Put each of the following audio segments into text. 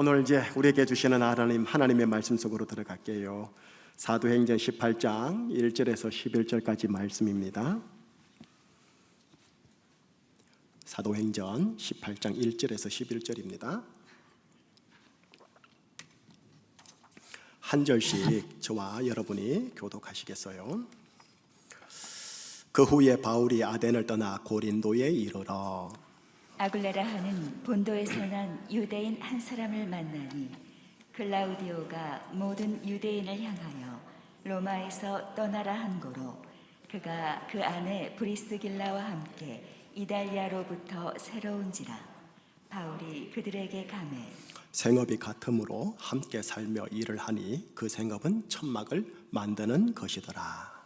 오늘 이제 우리에게 주시는 하나님의 말씀 속으로 들어갈게요. 사도행전 18장 1절에서 11절까지 말씀입니다. 사도행전 18장 1절에서 11절입니다. 한 절씩 저와 여러분이 교독하시겠어요? 그 후에 바울이 아덴을 떠나 고린도에 이르러 아굴레라 하는 본도에서 난 유대인 한 사람을 만나니 글라우디오가 모든 유대인을 향하여 로마에서 떠나라 한 고로 그가 그 안에 브리스길라와 함께 이달리아로부터 새로운지라. 바울이 그들에게 가매 생업이 같으므로 함께 살며 일을 하니 그 생업은 천막을 만드는 것이더라.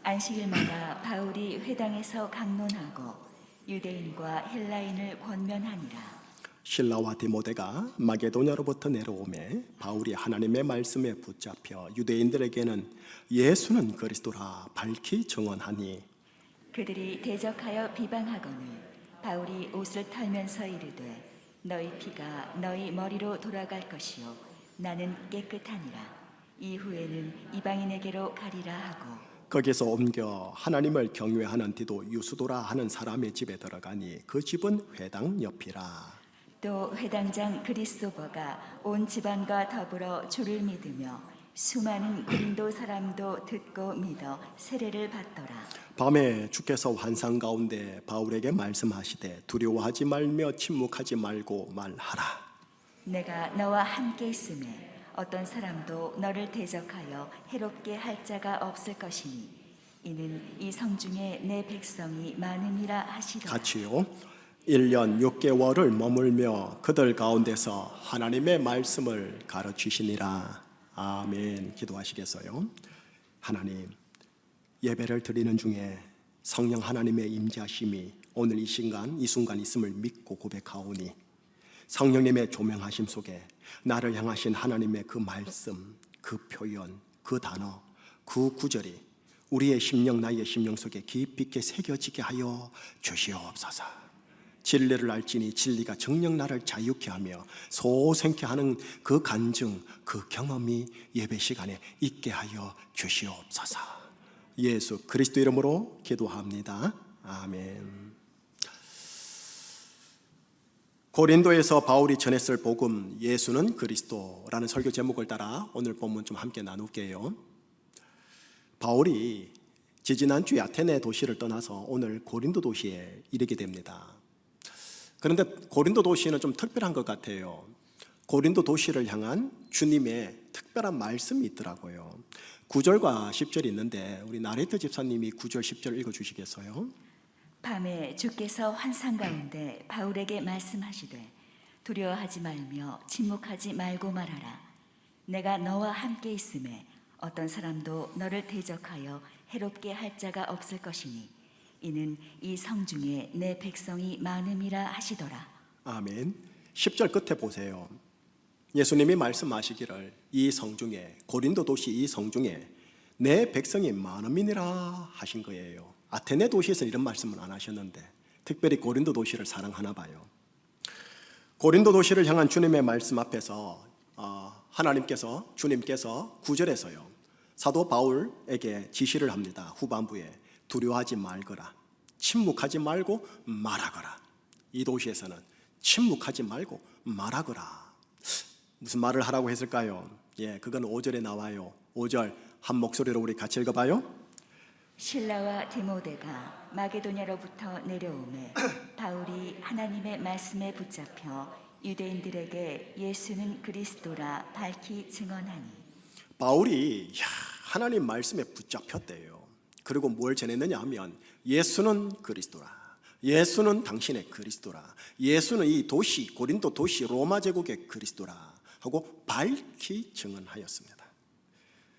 안식일마다 바울이 회당에서 강론하고 유대인과 헬라인을 권면하니라. 실라와 디모데가 마게도냐로부터 내려오매 바울이 하나님의 말씀에 붙잡혀 유대인들에게는 예수는 그리스도라 밝히 증언하니 그들이 대적하여 비방하거늘 바울이 옷을 털면서 이르되 너희 피가 너희 머리로 돌아갈 것이요 나는 깨끗하니라. 이후에는 이방인에게로 가리라 하고 거기서 옮겨 하나님을 경외하는 디도 유수도라 하는 사람의 집에 들어가니 그 집은 회당 옆이라. 또 회당장 그리스도버가 온 집안과 더불어 주를 믿으며 수많은 고린도 사람도 듣고 믿어 세례를 받더라. 밤에 주께서 환상 가운데 바울에게 말씀하시되 두려워하지 말며 침묵하지 말고 말하라. 내가 너와 함께 있음에 어떤 사람도 너를 대적하여 해롭게 할 자가 없을 것이니 이는 이 성중에 내 백성이 많으니라 하시더라. 같이요. 1년 6개월을 머물며 그들 가운데서 하나님의 말씀을 가르치시니라. 아멘. 기도하시겠어요? 하나님, 예배를 드리는 중에 성령 하나님의 임재하심이 오늘 이 순간 있음을 믿고 고백하오니 성령님의 조명하심 속에 나를 향하신 하나님의 그 말씀, 그 표현, 그 단어, 그 구절이 우리의 심령, 나의 심령 속에 깊이 있게 새겨지게 하여 주시옵소서. 진리를 알지니 진리가 정녕 나를 자유케 하며 소생케 하는 그 간증, 그 경험이 예배 시간에 있게 하여 주시옵소서. 예수 그리스도 이름으로 기도합니다. 아멘. 고린도에서 바울이 전했을 복음 예수는 그리스도라는 설교 제목을 따라 오늘 본문 좀 함께 나눌게요. 바울이 지지난주에 아테네 도시를 떠나서 오늘 고린도 도시에 이르게 됩니다. 그런데 고린도 도시는 좀 특별한 것 같아요. 고린도 도시를 향한 주님의 특별한 말씀이 있더라고요. 9절과 10절이 있는데 우리 나레트 집사님이 9절 10절 읽어주시겠어요? 밤에 주께서 환상 가운데 바울에게 말씀하시되 두려워하지 말며 침묵하지 말고 말하라. 내가 너와 함께 있음에 어떤 사람도 너를 대적하여 해롭게 할 자가 없을 것이니 이는 이 성중에 내 백성이 많음이라 하시더라. 아멘. 10절 끝에 보세요. 예수님이 말씀하시기를 이 성중에, 고린도 도시 이 성중에 내 백성이 많음이니라 하신 거예요. 아테네 도시에서는 이런 말씀은 안 하셨는데 특별히 고린도 도시를 사랑하나 봐요. 고린도 도시를 향한 주님의 말씀 앞에서 주님께서 9절에서요 사도 바울에게 지시를 합니다. 후반부에 두려워하지 말거라, 침묵하지 말고 말하거라. 이 도시에서는 침묵하지 말고 말하거라. 무슨 말을 하라고 했을까요? 그건 5절에 나와요. 5절 한 목소리로 우리 같이 읽어봐요. 실라와 디모데가 마게도냐로부터 내려오매 바울이 하나님의 말씀에 붙잡혀 유대인들에게 예수는 그리스도라 밝히 증언하니. 바울이 하나님 말씀에 붙잡혔대요. 그리고 뭘 전했느냐 하면 예수는 그리스도라, 예수는 당신의 그리스도라, 예수는 이 도시 고린도 도시 로마 제국의 그리스도라 하고 밝히 증언하였습니다.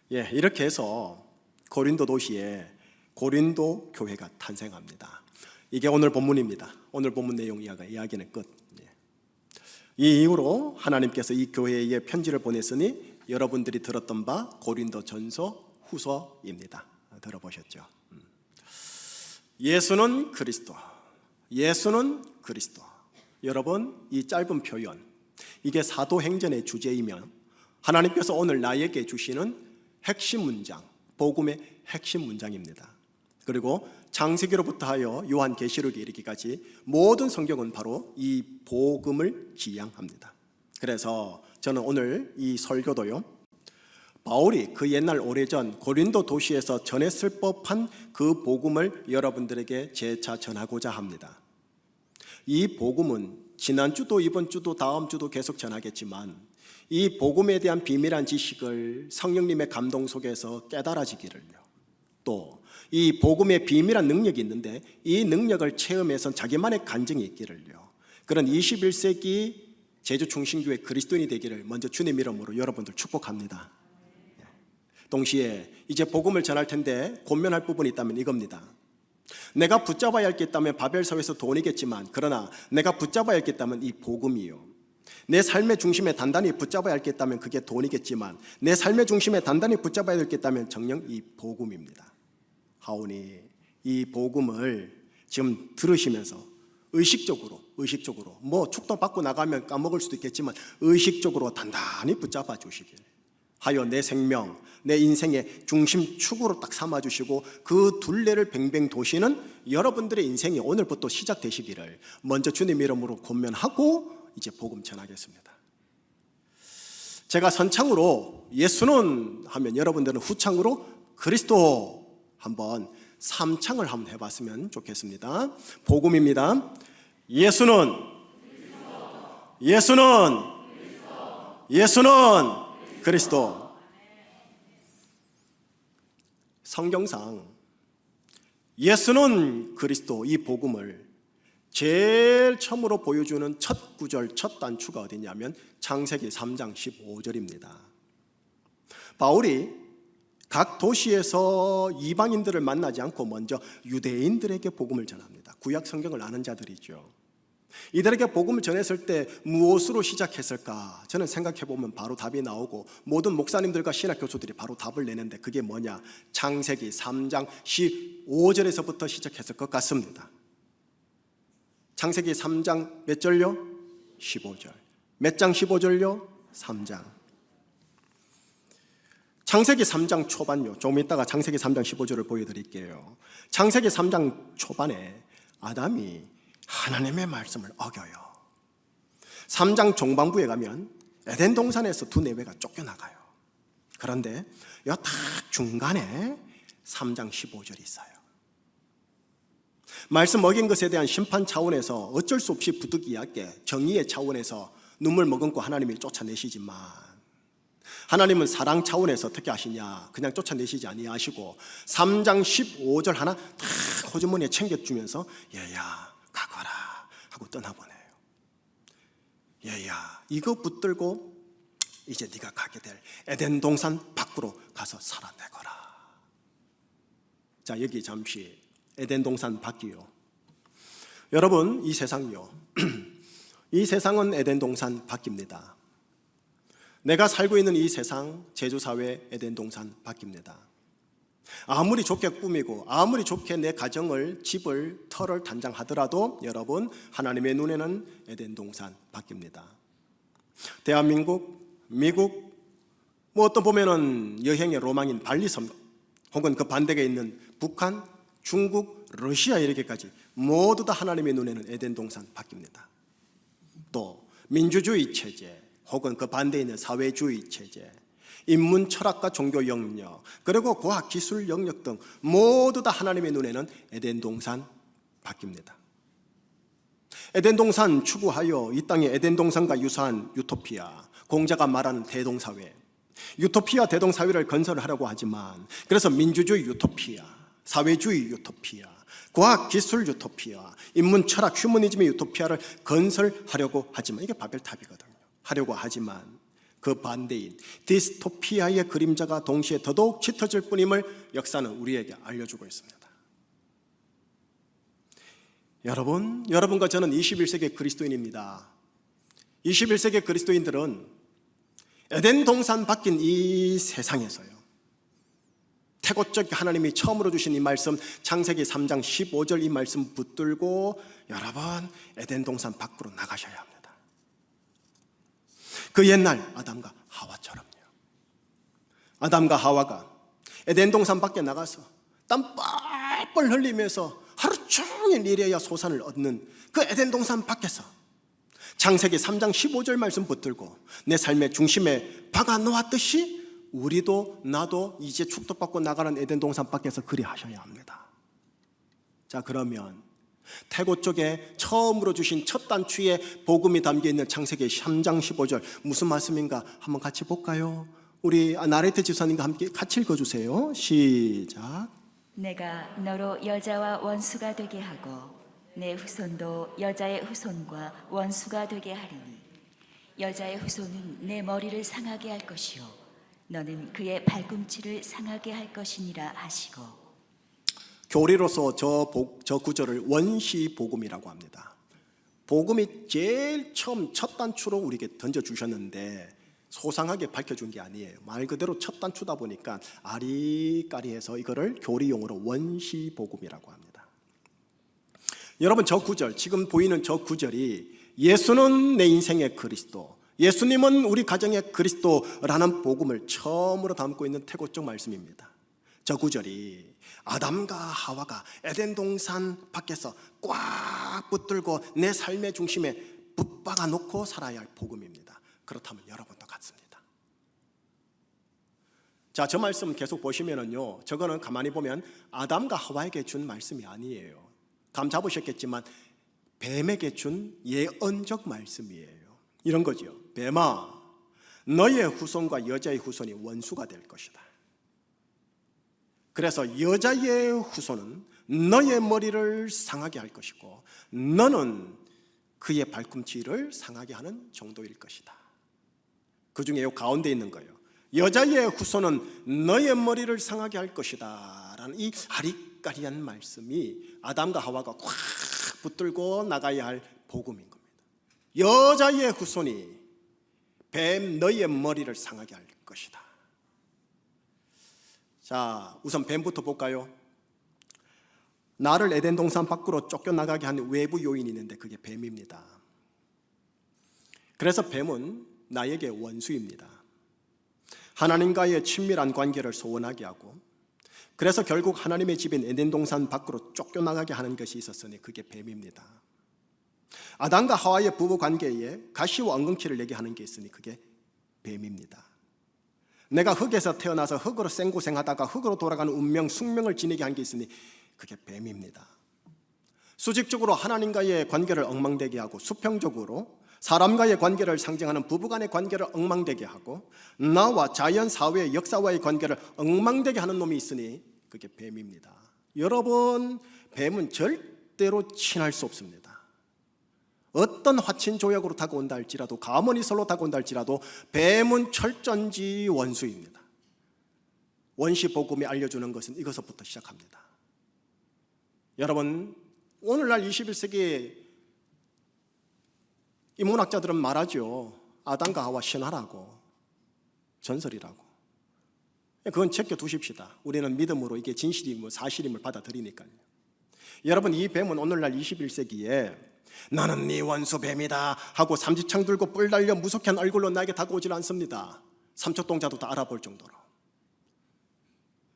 이렇게 해서 고린도 도시에 고린도 교회가 탄생합니다. 이게 오늘 본문입니다. 오늘 본문 내용 이야기는 끝. 이 이후로 하나님께서 이 교회에 편지를 보냈으니 여러분들이 들었던 바 고린도 전서 후서입니다. 들어보셨죠? 예수는 그리스도, 예수는 그리스도. 여러분 이 짧은 표현 이게 사도행전의 주제이며 하나님께서 오늘 나에게 주시는 핵심 문장, 복음의 핵심 문장입니다. 그리고 창세기로부터 하여 요한계시록에 이르기까지 모든 성경은 바로 이 복음을 지향합니다. 그래서 저는 오늘 이 설교도요, 바울이 그 옛날 오래전 고린도 도시에서 전했을 법한 그 복음을 여러분들에게 재차 전하고자 합니다. 이 복음은 지난주도 이번주도 다음주도 계속 전하겠지만 이 복음에 대한 비밀한 지식을 성령님의 감동 속에서 깨달아지기를요, 또 이 복음의 비밀한 능력이 있는데 이 능력을 체험해서 자기만의 간증이 있기를요, 그런 21세기 제주충신교회 그리스도인이 되기를 먼저 주님 이름으로 여러분들 축복합니다. 동시에 이제 복음을 전할 텐데 고민할 부분이 있다면 이겁니다. 내가 붙잡아야 할 게 있다면 바벨사회에서 돈이겠지만, 그러나 내가 붙잡아야 할 게 있다면 이 복음이요, 내 삶의 중심에 단단히 붙잡아야 할 게 있다면 그게 돈이겠지만, 내 삶의 중심에 단단히 붙잡아야 할 게 있다면 정녕 이 복음입니다. 하오니 이 복음을 지금 들으시면서 의식적으로 뭐 축도받고 나가면 까먹을 수도 있겠지만 의식적으로 단단히 붙잡아 주시길 하여 내 생명, 내 인생의 중심축으로 딱 삼아주시고 그 둘레를 뱅뱅 도시는 여러분들의 인생이 오늘부터 시작되시기를 먼저 주님 이름으로 권면하고 이제 복음 전하겠습니다. 제가 선창으로 예수는 하면 여러분들은 후창으로 그리스도 한번 3창을 한번 해봤으면 좋겠습니다. 복음입니다. 예수는 그리스도. 성경상 예수는 그리스도 이 복음을 제일 처음으로 보여주는 첫 구절, 첫 단추가 어디냐면 창세기 3장 15절입니다. 바울이 각 도시에서 이방인들을 만나지 않고 먼저 유대인들에게 복음을 전합니다. 구약 성경을 아는 자들이죠. 이들에게 복음을 전했을 때 무엇으로 시작했을까? 저는 생각해보면 바로 답이 나오고 모든 목사님들과 신학교수들이 바로 답을 내는데 그게 뭐냐? 창세기 3장 15절에서부터 시작했을 것 같습니다. 창세기 3장 몇 절요? 15절. 몇 장 15절요? 3장. 창세기 3장 초반요, 조금 이따가 창세기 3장 15절을 보여드릴게요. 창세기 3장 초반에 아담이 하나님의 말씀을 어겨요. 3장 종반부에 가면 에덴 동산에서 두 내외가 쫓겨나가요. 그런데 요 딱 중간에 3장 15절이 있어요. 말씀 어긴 것에 대한 심판 차원에서 어쩔 수 없이 부득이하게 정의의 차원에서 눈물 머금고 하나님이 쫓아내시지만 하나님은 사랑 차원에서 어떻게 하시냐? 그냥 쫓아내시지 아니하시고 3장 15절 하나 탁 호주머니에 챙겨주면서 얘야 가거라 하고 떠나보내요. 얘야 이거 붙들고 이제 네가 가게 될 에덴 동산 밖으로 가서 살아내거라. 자, 여기 잠시 에덴 동산 밖이요. 여러분 이 세상요 이 세상은 에덴 동산 밖입니다. 내가 살고 있는 이 세상 제주사회 에덴 동산 밖입니다. 아무리 좋게 꾸미고 아무리 좋게 내 가정을 집을 터를 단장하더라도 여러분 하나님의 눈에는 에덴 동산 밖입니다. 대한민국, 미국, 뭐 어떤 보면은 여행의 로망인 발리섬 혹은 그 반대에 있는 북한, 중국, 러시아 이렇게까지 모두 다 하나님의 눈에는 에덴 동산 밖입니다. 또 민주주의 체제 혹은 그 반대에 있는 사회주의 체제, 인문 철학과 종교 영역, 그리고 과학 기술 영역 등 모두 다 하나님의 눈에는 에덴 동산 밖입니다. 에덴 동산 추구하여 이 땅에 에덴 동산과 유사한 유토피아, 공자가 말하는 대동사회, 유토피아 대동사회를 건설하려고 하지만, 그래서 민주주의 유토피아, 사회주의 유토피아, 과학 기술 유토피아, 인문 철학 휴머니즘의 유토피아를 건설하려고 하지만 이게 바벨탑이거든요. 하려고 하지만 그 반대인 디스토피아의 그림자가 동시에 더더욱 짙어질 뿐임을 역사는 우리에게 알려주고 있습니다. 여러분과 저는 21세기 그리스도인입니다. 21세기 그리스도인들은 에덴 동산 밖인 이 세상에서요, 태고적 하나님이 처음으로 주신 이 말씀 창세기 3장 15절 이 말씀 붙들고 여러분 에덴 동산 밖으로 나가셔야 합니다. 그 옛날 아담과 하와처럼요. 아담과 하와가 에덴 동산 밖에 나가서 땀 뻘뻘 흘리면서 하루 종일 일해야 소산을 얻는 그 에덴 동산 밖에서 창세기 3장 15절 말씀 붙들고 내 삶의 중심에 박아 놓았듯이 우리도 나도 이제 축복받고 나가는 에덴 동산 밖에서 그리 하셔야 합니다. 자, 그러면 태고 쪽에 처음으로 주신 첫 단추에 복음이 담겨있는 창세기 3장 15절 무슨 말씀인가 한번 같이 볼까요? 우리 나레트 집사님과 함께 같이 읽어주세요. 시작. 내가 너로 여자와 원수가 되게 하고 내 후손도 여자의 후손과 원수가 되게 하리니 여자의 후손은 내 머리를 상하게 할 것이요 너는 그의 발꿈치를 상하게 할 것이니라 하시고. 교리로서 저 구절을 원시 복음이라고 합니다. 복음이 제일 처음 첫 단추로 우리에게 던져주셨는데 소상하게 밝혀준 게 아니에요. 말 그대로 첫 단추다 보니까 아리까리해서 이거를 교리용어로 원시 복음이라고 합니다. 여러분, 저 구절, 지금 보이는 저 구절이 예수는 내 인생의 그리스도, 예수님은 우리 가정의 그리스도라는 복음을 처음으로 담고 있는 태고적 말씀입니다. 저 구절이 아담과 하와가 에덴 동산 밖에서 꽉 붙들고 내 삶의 중심에 붙박아 놓고 살아야 할 복음입니다. 그렇다면 여러분도 같습니다. 자, 저 말씀 계속 보시면은요, 저거는 가만히 보면 아담과 하와에게 준 말씀이 아니에요. 감 잡으셨겠지만 뱀에게 준 예언적 말씀이에요. 이런 거죠. 뱀아, 너의 후손과 여자의 후손이 원수가 될 것이다. 그래서 여자의 후손은 너의 머리를 상하게 할 것이고 너는 그의 발꿈치를 상하게 하는 정도일 것이다. 그 중에 요 가운데 있는 거예요. 여자의 후손은 너의 머리를 상하게 할 것이다 라는 이 아리까리한 말씀이 아담과 하와가 꽉 붙들고 나가야 할 복음인 겁니다. 여자의 후손이 뱀 너의 머리를 상하게 할 것이다. 자, 우선 뱀부터 볼까요? 나를 에덴 동산 밖으로 쫓겨나가게 한 외부 요인이 있는데 그게 뱀입니다. 그래서 뱀은 나에게 원수입니다. 하나님과의 친밀한 관계를 소원하게 하고 그래서 결국 하나님의 집인 에덴 동산 밖으로 쫓겨나가게 하는 것이 있었으니 그게 뱀입니다. 아담과 하와의 부부 관계에 가시와 엉겅퀴를 내게 하는 게 있으니 그게 뱀입니다. 내가 흙에서 태어나서 흙으로 생고생하다가 흙으로 돌아가는 운명, 숙명을 지니게 한 게 있으니 그게 뱀입니다. 수직적으로 하나님과의 관계를 엉망되게 하고 수평적으로 사람과의 관계를 상징하는 부부간의 관계를 엉망되게 하고 나와 자연, 사회, 역사와의 관계를 엉망되게 하는 놈이 있으니 그게 뱀입니다. 여러분, 뱀은 절대로 친할 수 없습니다. 어떤 화친 조약으로 다가온다 할지라도, 가문이설로 다가온다 할지라도 뱀은 철전지 원수입니다. 원시 복음이 알려주는 것은 이것부터 시작합니다. 여러분, 오늘날 21세기 인문학자들은 말하죠. 아담과 하와 신화라고, 전설이라고. 그건 제껴두십시다. 우리는 믿음으로 이게 진실이고 사실임을 받아들이니까요. 여러분, 이 뱀은 오늘날 21세기에 나는 네 원수 뱀이다 하고 삼지창 들고 뿔 달려 무섭게 얼굴로 나에게 다가오질 않습니다. 삼척동자도 다 알아볼 정도로.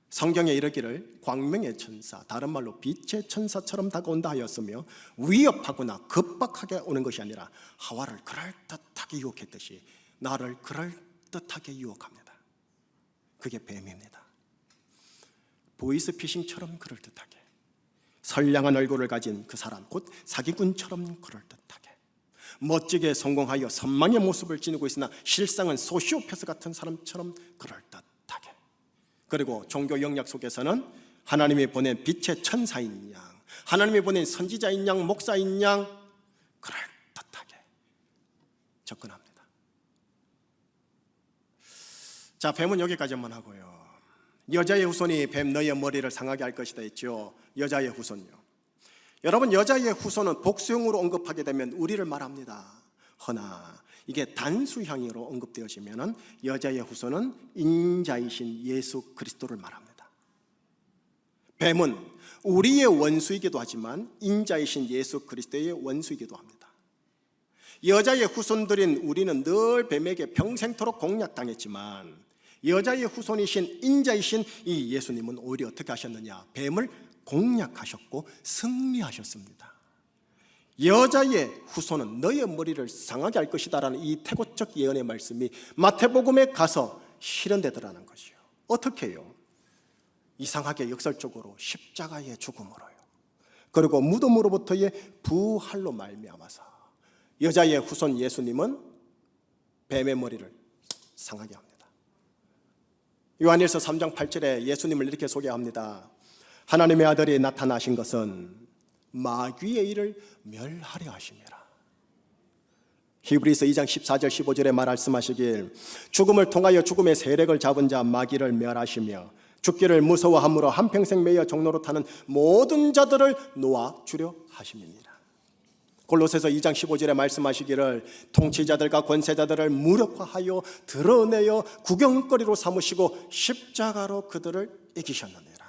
성경에 이르기를 광명의 천사, 다른 말로 빛의 천사처럼 다가온다 하였으며 위협하거나 급박하게 오는 것이 아니라 하와를 그럴듯하게 유혹했듯이 나를 그럴듯하게 유혹합니다. 그게 뱀입니다. 보이스피싱처럼 그럴듯하게, 선량한 얼굴을 가진 그 사람, 곧 사기꾼처럼 그럴듯하게, 멋지게 성공하여 선망의 모습을 지니고 있으나 실상은 소시오패스 같은 사람처럼 그럴듯하게, 그리고 종교 영역 속에서는 하나님이 보낸 빛의 천사인 양, 하나님이 보낸 선지자인 양, 목사인 양 그럴듯하게 접근합니다. 자, 뱀은 여기까지만 하고요. 여자의 후손이 뱀 너의 머리를 상하게 할 것이다 했죠. 여자의 후손요. 여러분, 여자의 후손은 복수형으로 언급하게 되면 우리를 말합니다. 허나 이게 단수형으로 언급되어지면 여자의 후손은 인자이신 예수 그리스도를 말합니다. 뱀은 우리의 원수이기도 하지만 인자이신 예수 그리스도의 원수이기도 합니다. 여자의 후손들인 우리는 늘 뱀에게 평생토록 공략당했지만 여자의 후손이신 인자이신 이 예수님은 오히려 어떻게 하셨느냐? 뱀을 공략하셨고 승리하셨습니다. 여자의 후손은 너의 머리를 상하게 할 것이다 라는 이 태고적 예언의 말씀이 마태복음에 가서 실현되더라는 것이요. 어떻게 해요? 이상하게 역설적으로 십자가의 죽음으로요, 그리고 무덤으로부터의 부활로 말미암아서 여자의 후손 예수님은 뱀의 머리를 상하게 합니다. 요한일서 3장 8절에 예수님을 이렇게 소개합니다. 하나님의 아들이 나타나신 것은 마귀의 일을 멸하려 하심이라. 히브리서 2장 14절 15절에 말씀하시길 죽음을 통하여 죽음의 세력을 잡은 자 마귀를 멸하시며 죽기를 무서워함으로 한평생 매여 종로로 타는 모든 자들을 놓아주려 하심이니라. 골로새서 2장 15절에 말씀하시기를 통치자들과 권세자들을 무력화하여 드러내어 구경거리로 삼으시고 십자가로 그들을 이기셨느니라.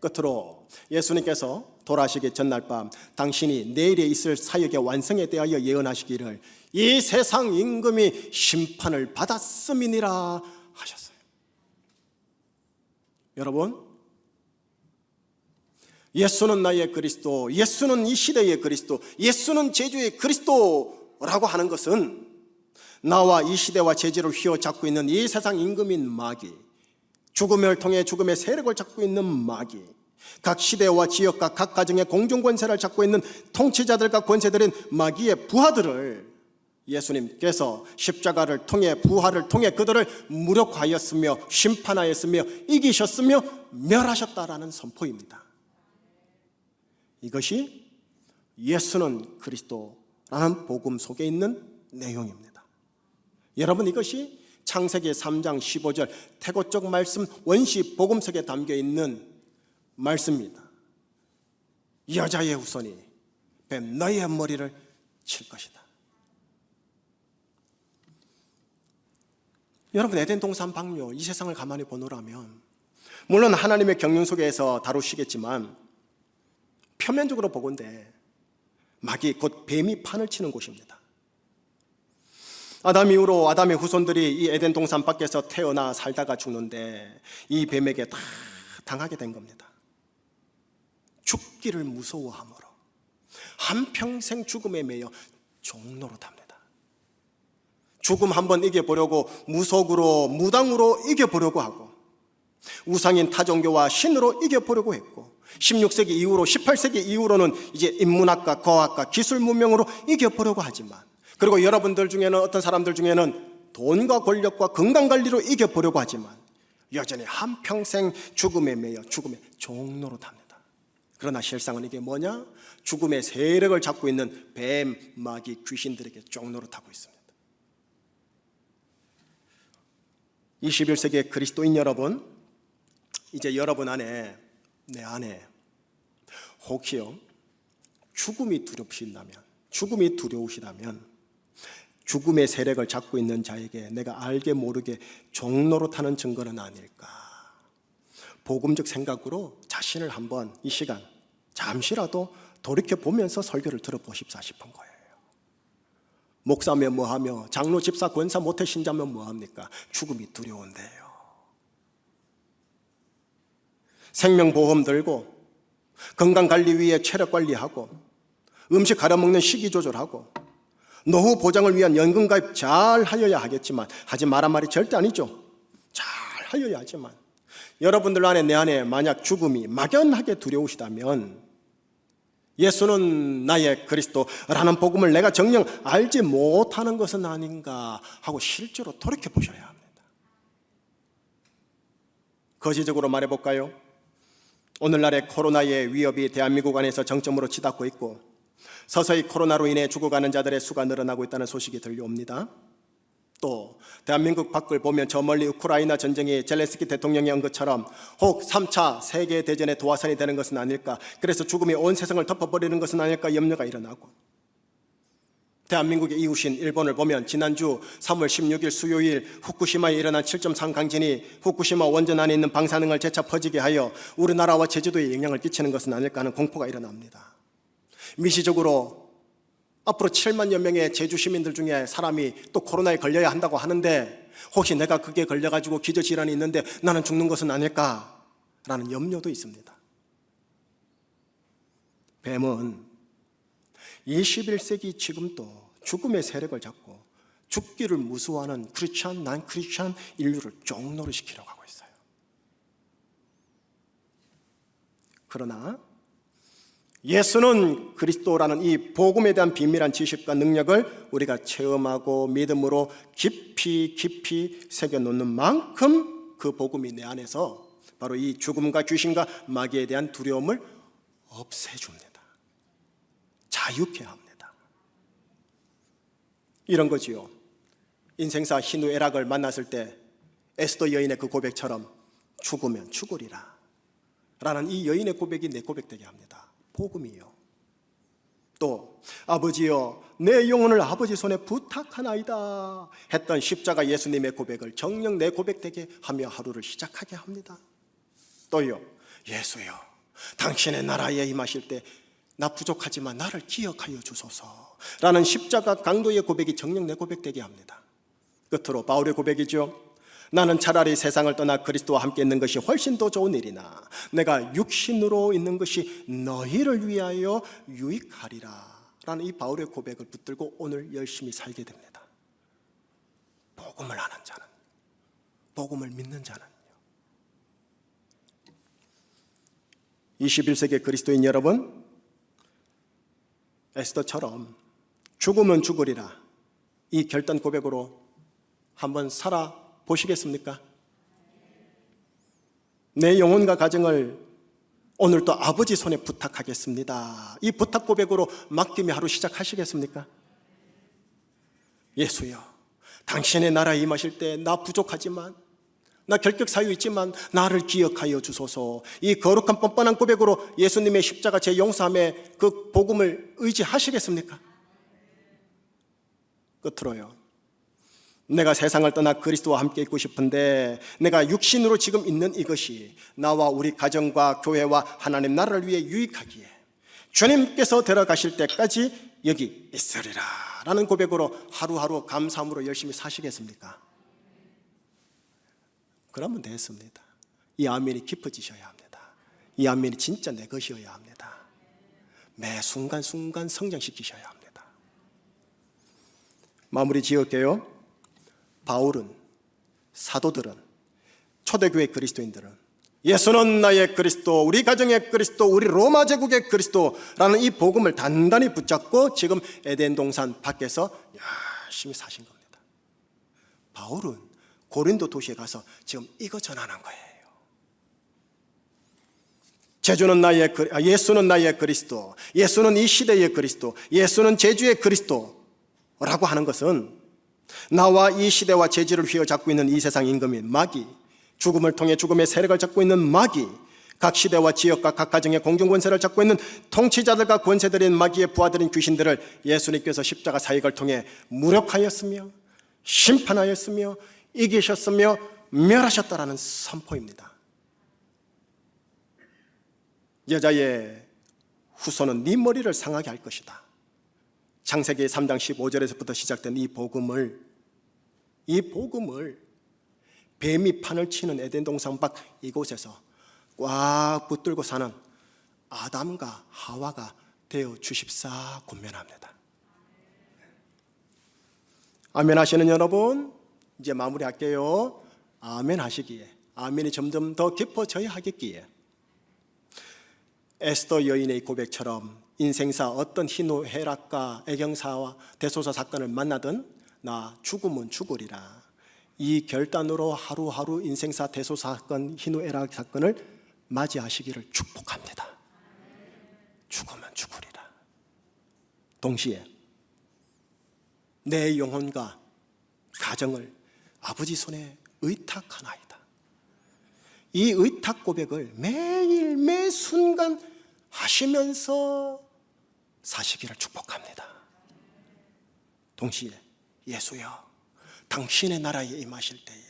끝으로 예수님께서 돌아가시기 전날 밤 당신이 내일에 있을 사역의 완성에 대하여 예언하시기를 이 세상 임금이 심판을 받았음이니라 하셨어요. 여러분, 예수는 나의 그리스도, 예수는 이 시대의 그리스도, 예수는 제주의 그리스도라고 하는 것은 나와 이 시대와 제주를 휘어잡고 있는 이 세상 임금인 마귀, 죽음을 통해 죽음의 세력을 잡고 있는 마귀, 각 시대와 지역과 각 가정의 공중권세를 잡고 있는 통치자들과 권세들인 마귀의 부하들을 예수님께서 십자가를 통해 부활을 통해 그들을 무력화하였으며 심판하였으며 이기셨으며 멸하셨다라는 선포입니다. 이것이 예수는 그리스도라는 복음 속에 있는 내용입니다. 여러분, 이것이 창세기 3장 15절 태고적 말씀 원시 복음 속에 담겨 있는 말씀입니다. 여자의 후손이 뱀 너의 머리를 칠 것이다. 여러분, 에덴 동산 방뇨, 이 세상을 가만히 보노라면 물론 하나님의 경륜 속에서 다루시겠지만 표면적으로 보건대 마귀 곧 뱀이 판을 치는 곳입니다. 아담 이후로 아담의 후손들이 이 에덴 동산 밖에서 태어나 살다가 죽는데 이 뱀에게 다 당하게 된 겁니다. 죽기를 무서워함으로 한평생 죽음에 매여 종로로 답니다. 죽음 한번 이겨보려고 무속으로 무당으로 이겨보려고 하고 우상인 타종교와 신으로 이겨보려고 했고 16세기 이후로 18세기 이후로는 이제 인문학과 과학과 기술 문명으로 이겨보려고 하지만, 그리고 여러분들 중에는 어떤 사람들 중에는 돈과 권력과 건강관리로 이겨보려고 하지만 여전히 한평생 죽음에 매여 죽음의 종로로 답니다. 그러나 실상은 이게 뭐냐? 죽음의 세력을 잡고 있는 뱀, 마귀, 귀신들에게 종로로 타고 있습니다. 21세기의 그리스도인 여러분, 이제 여러분 안에, 내 안에 혹시요 죽음이 두려우시다면 죽음의 세력을 잡고 있는 자에게 내가 알게 모르게 종로로 타는 증거는 아닐까? 복음적 생각으로 자신을 한번 이 시간 잠시라도 돌이켜보면서 설교를 들어보십사 싶은 거예요. 목사면 뭐하며 장로, 집사, 권사, 모태 신자면 뭐합니까? 죽음이 두려운데요. 생명보험 들고 건강관리 위해 체력관리하고 음식 갈아먹는 식이 조절하고 노후 보장을 위한 연금가입 잘 하여야 하겠지만, 하지 말란 말이 절대 아니죠. 잘 하여야 하지만 여러분들 안에, 내 안에 만약 죽음이 막연하게 두려우시다면 예수는 나의 그리스도라는 복음을 내가 정녕 알지 못하는 것은 아닌가 하고 실제로 돌이켜보셔야 합니다. 거시적으로 말해볼까요? 오늘날의 코로나의 위협이 대한민국 안에서 정점으로 치닫고 있고 서서히 코로나로 인해 죽어가는 자들의 수가 늘어나고 있다는 소식이 들려옵니다. 또 대한민국 밖을 보면 저 멀리 우크라이나 전쟁이 젤렌스키 대통령이 한 것처럼 혹 3차 세계대전의 도화선이 되는 것은 아닐까, 그래서 죽음이 온 세상을 덮어버리는 것은 아닐까 염려가 일어나고, 대한민국의 이웃인 일본을 보면 지난주 3월 16일 수요일 후쿠시마에 일어난 7.3 강진이 후쿠시마 원전 안에 있는 방사능을 재차 퍼지게 하여 우리나라와 제주도에 영향을 끼치는 것은 아닐까 하는 공포가 일어납니다. 미시적으로 앞으로 7만여 명의 제주 시민들 중에 사람이 또 코로나에 걸려야 한다고 하는데 혹시 내가 그게 걸려가지고 기저질환이 있는데 나는 죽는 것은 아닐까라는 염려도 있습니다. 뱀은 21세기 지금도 죽음의 세력을 잡고 죽기를 무서워하는 크리스찬, 난 크리스찬 인류를 종노릇시키려고 하고 있어요. 그러나 예수는 그리스도라는 이 복음에 대한 비밀한 지식과 능력을 우리가 체험하고 믿음으로 깊이 새겨놓는 만큼 그 복음이 내 안에서 바로 이 죽음과 귀신과 마귀에 대한 두려움을 없애줍니다. 자유케 합니다. 이런 거지요. 인생사 희노애락을 만났을 때 에스더 여인의 그 고백처럼 죽으면 죽으리라 라는 이 여인의 고백이 내 고백되게 합니다. 복음이요. 또 아버지여 내 영혼을 아버지 손에 부탁하나이다 했던 십자가 예수님의 고백을 정녕 내 고백되게 하며 하루를 시작하게 합니다. 또요 예수여 당신의 나라에 임하실 때 나 부족하지만 나를 기억하여 주소서 라는 십자가 강도의 고백이 정녕 내 고백되게 합니다. 끝으로 바울의 고백이죠. 나는 차라리 세상을 떠나 그리스도와 함께 있는 것이 훨씬 더 좋은 일이나 내가 육신으로 있는 것이 너희를 위하여 유익하리라 라는 이 바울의 고백을 붙들고 오늘 열심히 살게 됩니다. 복음을 아는 자는, 복음을 믿는 자는요. 21세기 그리스도인 여러분, 에스더처럼 죽으면 죽으리라 이 결단 고백으로 한번 살아보시겠습니까? 내 영혼과 가정을 오늘 또 아버지 손에 부탁하겠습니다. 이 부탁 고백으로 맡기며 하루 시작하시겠습니까? 예수여 당신의 나라에 임하실 때 나 부족하지만 나 결격 사유 있지만 나를 기억하여 주소서. 이 거룩한 뻔뻔한 고백으로 예수님의 십자가 제 용서함의 그 복음을 의지하시겠습니까? 끝으로요 내가 세상을 떠나 그리스도와 함께 있고 싶은데 내가 육신으로 지금 있는 이것이 나와 우리 가정과 교회와 하나님 나라를 위해 유익하기에 주님께서 데려가실 때까지 여기 있으리라 라는 고백으로 하루하루 감사함으로 열심히 사시겠습니까? 그러면 됐습니다. 이 아멘이 깊어지셔야 합니다. 이 아멘이 진짜 내 것이어야 합니다. 매 순간순간 성장시키셔야 합니다. 마무리 지을게요. 바울은, 사도들은, 초대교회 그리스도인들은 예수는 나의 그리스도, 우리 가정의 그리스도, 우리 로마 제국의 그리스도라는 이 복음을 단단히 붙잡고 지금 에덴 동산 밖에서 열심히 사신 겁니다. 바울은 고린도 도시에 가서 지금 이거 전하는 거예요. 예수는 나의 그리스도, 예수는 이 시대의 그리스도, 예수는 제주의 그리스도라고 하는 것은 나와 이 시대와 제지를 휘어잡고 있는 이 세상 임금인 마귀, 죽음을 통해 죽음의 세력을 잡고 있는 마귀, 각 시대와 지역과 각 가정의 공중권세를 잡고 있는 통치자들과 권세들인 마귀의 부하들인 귀신들을 예수님께서 십자가 사역을 통해 무력하였으며 심판하였으며 이기셨으며 멸하셨다라는 선포입니다. 여자의 후손은 네 머리를 상하게 할 것이다. 창세기 3장 15절에서부터 시작된 이 복음을 뱀이 판을 치는 에덴 동산 밖 이곳에서 꽉 붙들고 사는 아담과 하와가 되어 주십사 권면합니다. 아멘 하시는 여러분, 이제 마무리할게요. 아멘 하시기에, 아멘이 점점 더 깊어져야 하겠기에 에스더 여인의 고백처럼 인생사 어떤 희노애락과 애경사와 대소사 사건을 만나든 나 죽으면 죽으리라 이 결단으로 하루하루 인생사 대소사 사건, 희노애락 사건을 맞이하시기를 축복합니다. 죽으면 죽으리라. 동시에 내 영혼과 가정을 아버지 손에 의탁하나이다. 이 의탁 고백을 매일 매 순간 하시면서 사시기를 축복합니다. 동시에 예수여 당신의 나라에 임하실 때에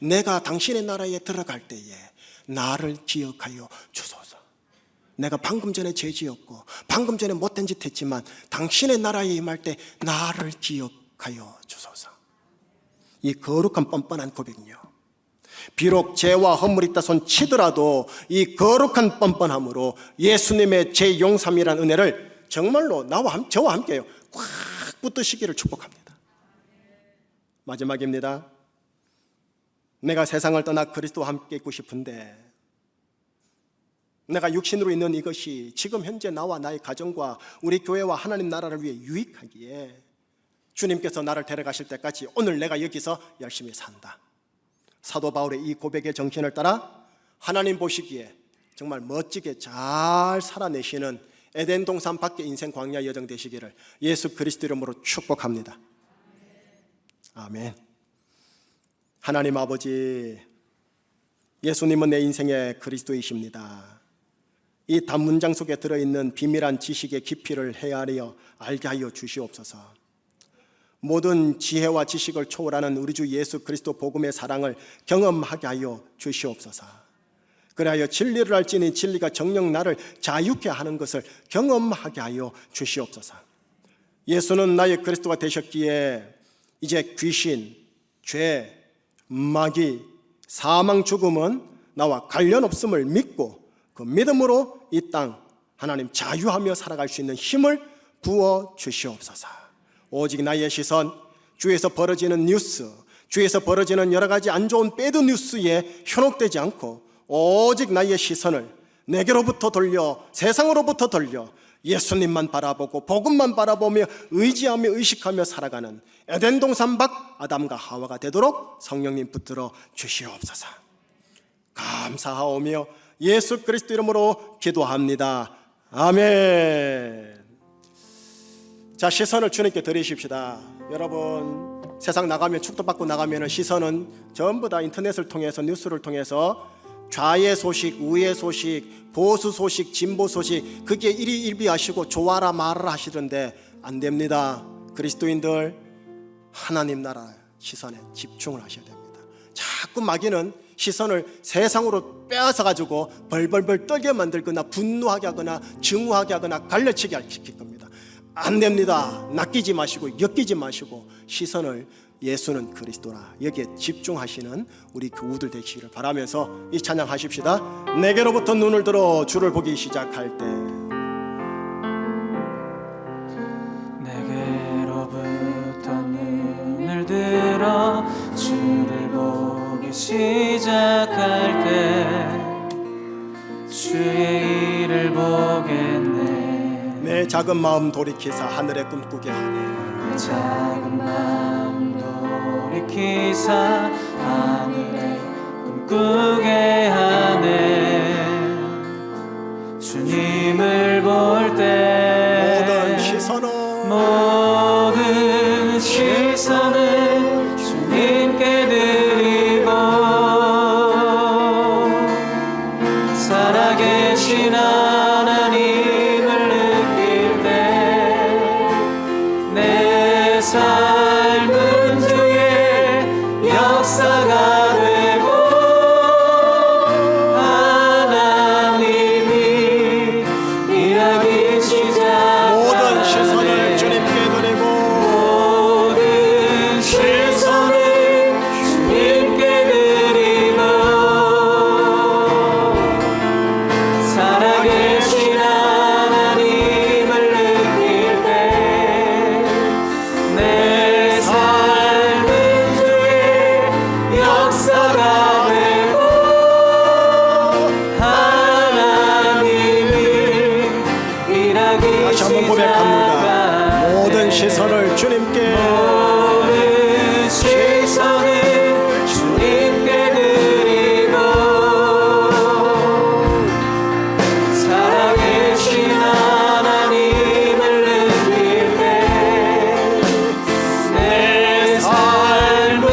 내가 당신의 나라에 들어갈 때에 나를 기억하여 주소서. 내가 방금 전에 죄 지었고 방금 전에 못된 짓 했지만 당신의 나라에 임할 때 나를 기억하여 주소서. 이 거룩한 뻔뻔한 고백은요, 비록 죄와 허물이 있다 손 치더라도 이 거룩한 뻔뻔함으로 예수님의 죄 용서이라는 은혜를 정말로 저와 함께요 꽉 붙드시기를 축복합니다. 마지막입니다. 내가 세상을 떠나 그리스도와 함께 있고 싶은데 내가 육신으로 있는 이것이 지금 현재 나와 나의 가정과 우리 교회와 하나님 나라를 위해 유익하기에 주님께서 나를 데려가실 때까지 오늘 내가 여기서 열심히 산다. 사도 바울의 이 고백의 정신을 따라 하나님 보시기에 정말 멋지게 잘 살아내시는 에덴 동산 밖의 인생 광야 여정 되시기를 예수 그리스도 이름으로 축복합니다. 아멘. 하나님 아버지, 예수님은 내 인생의 그리스도이십니다. 이 단문장 속에 들어있는 비밀한 지식의 깊이를 헤아려 알게 하여 주시옵소서. 모든 지혜와 지식을 초월하는 우리 주 예수 그리스도 복음의 사랑을 경험하게 하여 주시옵소서. 그리하여 진리를 알지니 진리가 정녕 나를 자유케 하는 것을 경험하게 하여 주시옵소서. 예수는 나의 그리스도가 되셨기에 이제 귀신, 죄, 마귀, 사망, 죽음은 나와 관련 없음을 믿고 그 믿음으로 이 땅 하나님 자유하며 살아갈 수 있는 힘을 부어 주시옵소서. 오직 나의 시선, 주에서 벌어지는 뉴스, 주에서 벌어지는 여러 가지 안 좋은 배드 뉴스에 현혹되지 않고 오직 나의 시선을 내게로부터 돌려 세상으로부터 돌려 예수님만 바라보고 복음만 바라보며 의지하며 의식하며 살아가는 에덴 동산 밖 아담과 하와가 되도록 성령님 붙들어 주시옵소서. 감사하오며 예수 그리스도 이름으로 기도합니다. 아멘. 자, 시선을 주님께 드리십시다. 여러분, 세상 나가면 축도받고 나가면 시선은 전부 다 인터넷을 통해서 뉴스를 통해서 좌의 소식, 우의 소식, 보수 소식, 진보 소식 그게 일희일비하시고 좋아라 말아라 하시던데 안 됩니다. 그리스도인들 하나님 나라 시선에 집중을 하셔야 됩니다. 자꾸 마귀는 시선을 세상으로 빼앗아 가지고 벌벌벌 떨게 만들거나 분노하게 하거나 증오하게 하거나 갈려치게 시킬 겁니다. 안 됩니다. 낚이지 마시고 엮이지 마시고 시선을 예수는 그리스도라 여기에 집중하시는 우리 교우들 되시기를 바라면서 이 찬양 하십시다. 내게로부터 눈을 들어 주를 보기 시작할 때 내게로부터 눈을 들어 주를 보기 시작할 때 주의 일을 보겠네. 내 작은 마음 돌이키사 하늘에 꿈꾸게 하네. 내 작은 마음 돌이키사 하늘에 꿈꾸게 하네. 주님을 볼 때 모든 시선은 주님께 드리고 살아계신 하나님을 느낄 때 내 삶은 주의 역사가 되고 하나님이 일하기 시작하네. 모든 시선을 주님께 드리고 모든 시선을 주님께 드리고 살아계신 하나님을 느낄 때 내 삶은 주의 역사가 되고 하나님이 일하기 다시 한번 고백합니다. 모든 시선을 주님께 모든 시선을 주님께 드리고 살아계신 하나님을 느낄 때 내 삶은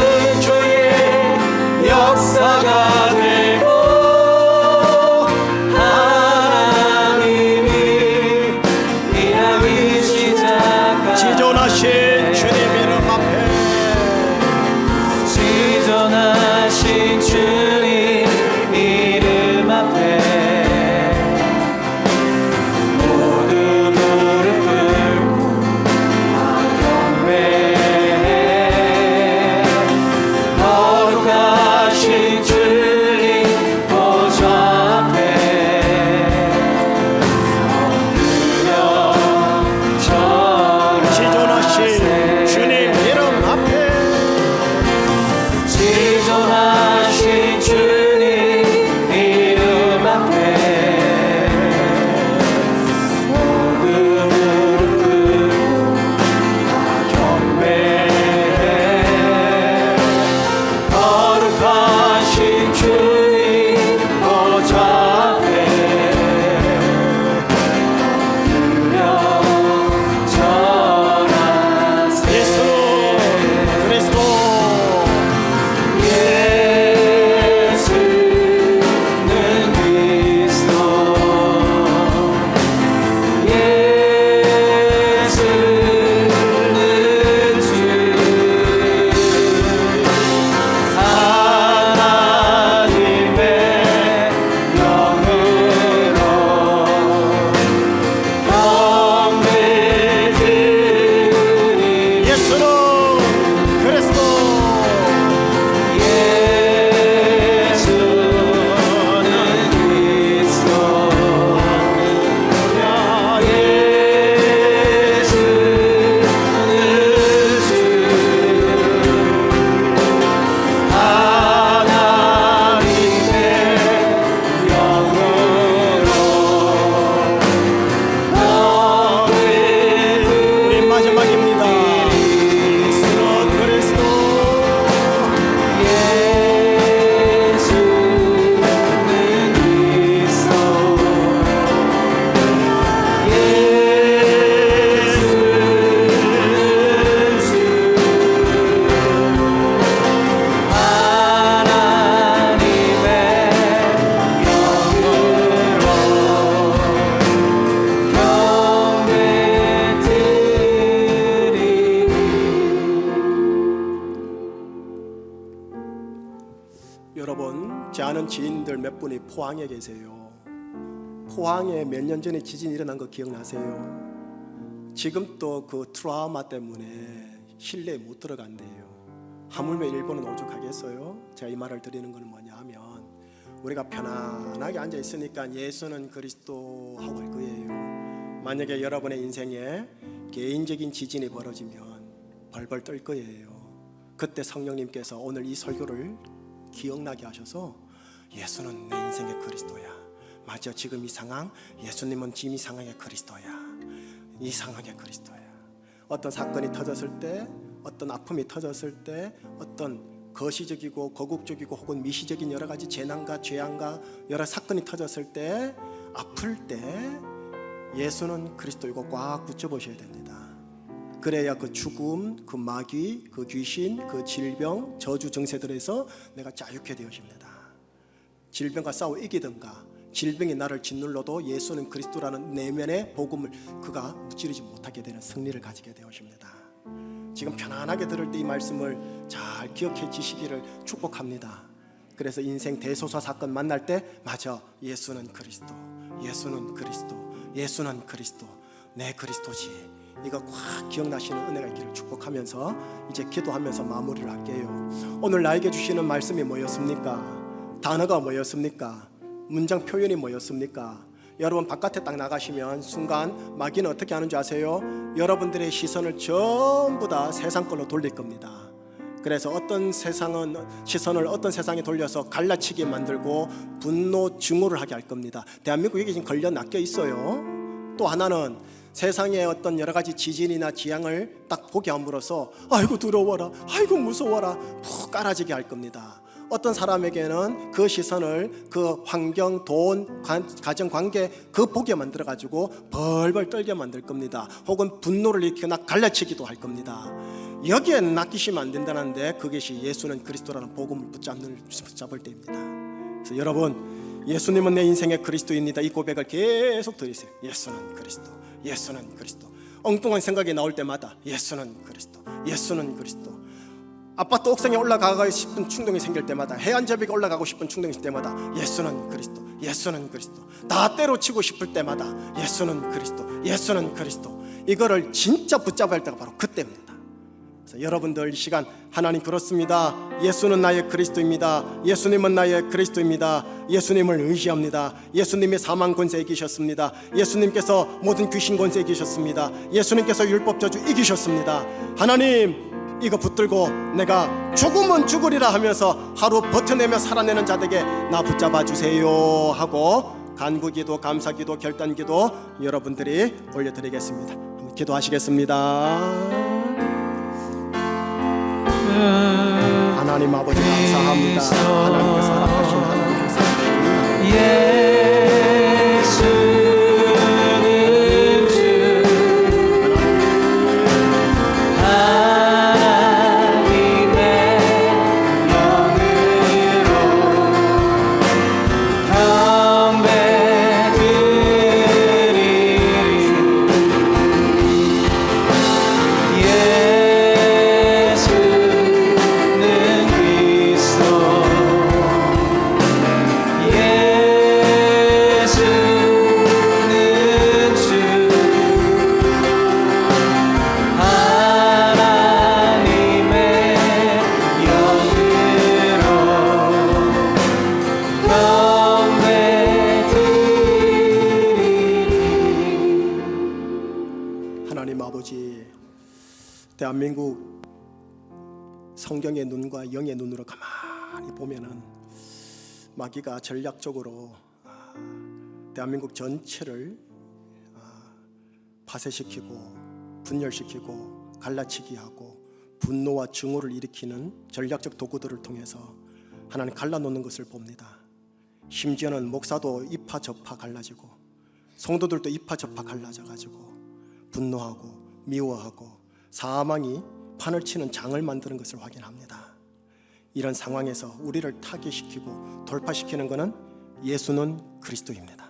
주의 역사 거룩하신 주님 보좌 앞에 엎드려 절하세. 지존하신 주님 이름 앞에 지존하신 주님 이름 앞에 모든 무릎 다 경배해. 거룩하신 주님 보좌 앞에 엎드려 절하세. 예수 그리스도 예수는 그리스도 예수는 주 하나님의 영으로 경배드리니 예수는 그리스도 예수는 그리스도 예수는 주 하나님의 영으로 우리 마지막입니다. 예수는 그리스도 여러분, 제 아는 지인들 몇 분이 포항에 계세요. 포항에 몇 년 전에 지진이 일어난 거 기억나세요? 지금 또 그 트라우마 때문에 실내에 못 들어간대요. 하물며 일본은 오죽하겠어요? 제가 이 말을 드리는 건 뭐냐 하면 우리가 편안하게 앉아 있으니까 예수는 그리스도 하고 갈 거예요. 만약에 여러분의 인생에 개인적인 지진이 벌어지면 벌벌 떨 거예요. 그때 성령님께서 오늘 이 설교를 기억나게 하셔서 예수는 내 인생의 그리스도야. 맞아, 지금 이 상황 예수님은 지금 이 상황의 그리스도야. 이 상황의 그리스도야. 어떤 사건이 터졌을 때, 어떤 아픔이 터졌을 때, 어떤 거시적이고 거국적이고 혹은 미시적인 여러 가지 재난과 재앙과 여러 사건이 터졌을 때, 아플 때 예수는 그리스도 이거 꽉 붙여보셔야 됩니다. 그래야 그 죽음, 그 마귀, 그 귀신, 그 질병, 저주 정세들에서 내가 자유케 되어집니다. 질병과 싸워 이기든가 질병이 나를 짓눌러도 예수는 그리스도라는 내면의 복음을 그가 무찌르지 못하게 되는 승리를 가지게 되어집니다. 지금 편안하게 들을 때 이 말씀을 잘 기억해 주시기를 축복합니다. 그래서 인생 대소사 사건 만날 때 맞아, 예수는 그리스도, 예수는 그리스도, 예수는 그리스도, 내 그리스도지. 이거 꽉 기억나시는 은혜가 있기를 축복하면서 이제 기도하면서 마무리를 할게요. 오늘 나에게 주시는 말씀이 뭐였습니까? 단어가 뭐였습니까? 문장 표현이 뭐였습니까? 여러분 바깥에 딱 나가시면 순간 마귀는 어떻게 하는 줄 아세요? 여러분들의 시선을 전부 다 세상 걸로 돌릴 겁니다. 그래서 어떤 시선을 어떤 세상에 돌려서 갈라치게 만들고 분노 증오를 하게 할 겁니다. 대한민국에 지금 걸려 낚여 있어요. 또 하나는 세상의 어떤 여러 가지 지진이나 지향을 딱 보게 함으로써 아이고 두려워라, 아이고 무서워라 푹 깔아지게 할 겁니다. 어떤 사람에게는 그 시선을 그 환경, 돈, 가정관계 그 보게 만들어가지고 벌벌 떨게 만들 겁니다. 혹은 분노를 일으키거나 갈라치기도 할 겁니다. 여기에 낚이시면 안 된다는데 그것이 예수는 그리스도라는 복음을 붙잡을 때입니다. 그래서 여러분, 예수님은 내 인생의 그리스도입니다. 이 고백을 계속 드리세요. 예수는 그리스도, 예수는 그리스도. 엉뚱한 생각이 나올 때마다 예수는 그리스도, 예수는 그리스도. 아파트 옥상에 올라가고 싶은 충동이 생길 때마다, 해안절벽에 올라가고 싶은 충동이 있을 때마다 예수는 그리스도, 예수는 그리스도. 다 때려치고 싶을 때마다 예수는 그리스도, 예수는 그리스도. 이거를 진짜 붙잡아야 할 때가 바로 그때입니다. 그래서 여러분들 이 시간 하나님 그렇습니다. 예수는 나의 그리스도입니다. 예수님은 나의 그리스도입니다. 예수님을 의지합니다. 예수님이 사망 권세 이기셨습니다. 예수님께서 모든 귀신 권세 이기셨습니다. 예수님께서 율법 저주 이기셨습니다. 하나님 이거 붙들고 내가 죽으면 죽으리라 하면서 하루 버텨내며 살아내는 자들에게 나 붙잡아 주세요 하고 간구기도, 감사기도, 결단기도 여러분들이 올려드리겠습니다. 한번 기도하시겠습니다. 하나님 아버지 감사합니다. 하나님께서 허락하신 하나님께서 예수는 주 하나님의 영으로 하나님 아버지, 대한민국 성경의 눈과 영의 눈으로 가만히 보면은 마귀가 전략적으로 대한민국 전체를 파쇄시키고 분열시키고 갈라치기 하고 분노와 증오를 일으키는 전략적 도구들을 통해서 하나님 갈라놓는 것을 봅니다. 심지어는 목사도 이파 저파 갈라지고 성도들도 이파 저파 갈라져가지고 분노하고 미워하고 사망이 판을 치는 장을 만드는 것을 확인합니다. 이런 상황에서 우리를 타개시키고 돌파시키는 것은 예수는 그리스도입니다.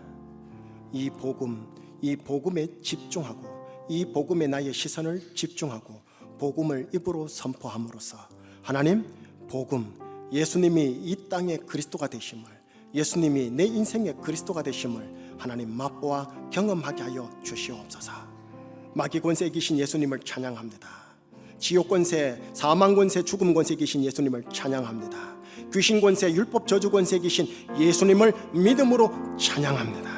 이 복음에 집중하고 이 복음에 나의 시선을 집중하고 복음을 입으로 선포함으로써 하나님 복음, 예수님이 이 땅의 그리스도가 되심을, 예수님이 내 인생의 그리스도가 되심을 하나님 맛보아 경험하게 하여 주시옵소서. 마귀 권세에 계신 예수님을 찬양합니다. 지옥 권세, 사망 권세, 죽음 권세에 계신 예수님을 찬양합니다. 귀신 권세, 율법 저주 권세에 계신 예수님을 믿음으로 찬양합니다.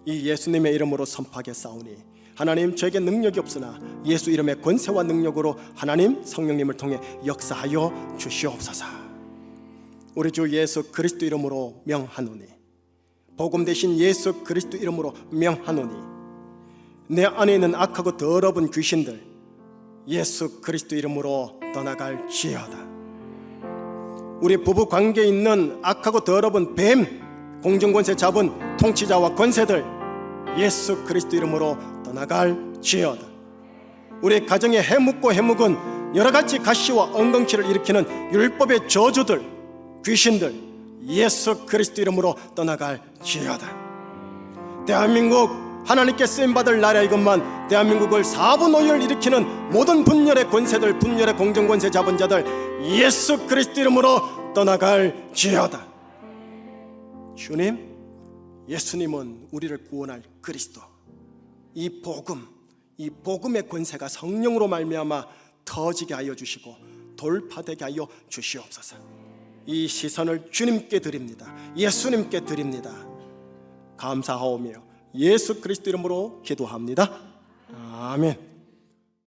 이 예수님의 이름으로 선포하겠사오니 하나님 저에게 능력이 없으나 예수 이름의 권세와 능력으로 하나님 성령님을 통해 역사하여 주시옵소서. 우리 주 예수 그리스도 이름으로 명하노니, 복음 대신 예수 그리스도 이름으로 명하노니, 내 안에 있는 악하고 더러운 귀신들 예수 그리스도 이름으로 떠나갈지어다. 우리 부부 관계에 있는 악하고 더러운 뱀, 공중권세 잡은 통치자와 권세들 예수 그리스도 이름으로 떠나갈지어다. 우리 가정에 해묵고 해묵은 여러가지 가시와 엉겅퀴를 일으키는 율법의 저주들, 귀신들 예수 그리스도 이름으로 떠나갈지어다. 대한민국 하나님께 쓰임받을 나라 이것만 대한민국을 4분 5열 일으키는 모든 분열의 권세들, 분열의 공정권세 잡은 자들 예수 그리스도 이름으로 떠나갈지어다. 주님, 예수님은 우리를 구원할 그리스도. 이 복음의 권세가 성령으로 말미암아 터지게 하여 주시고 돌파되게 하여 주시옵소서. 이 시선을 주님께 드립니다. 예수님께 드립니다. 감사하오며 예수 그리스도 이름으로 기도합니다. 아멘.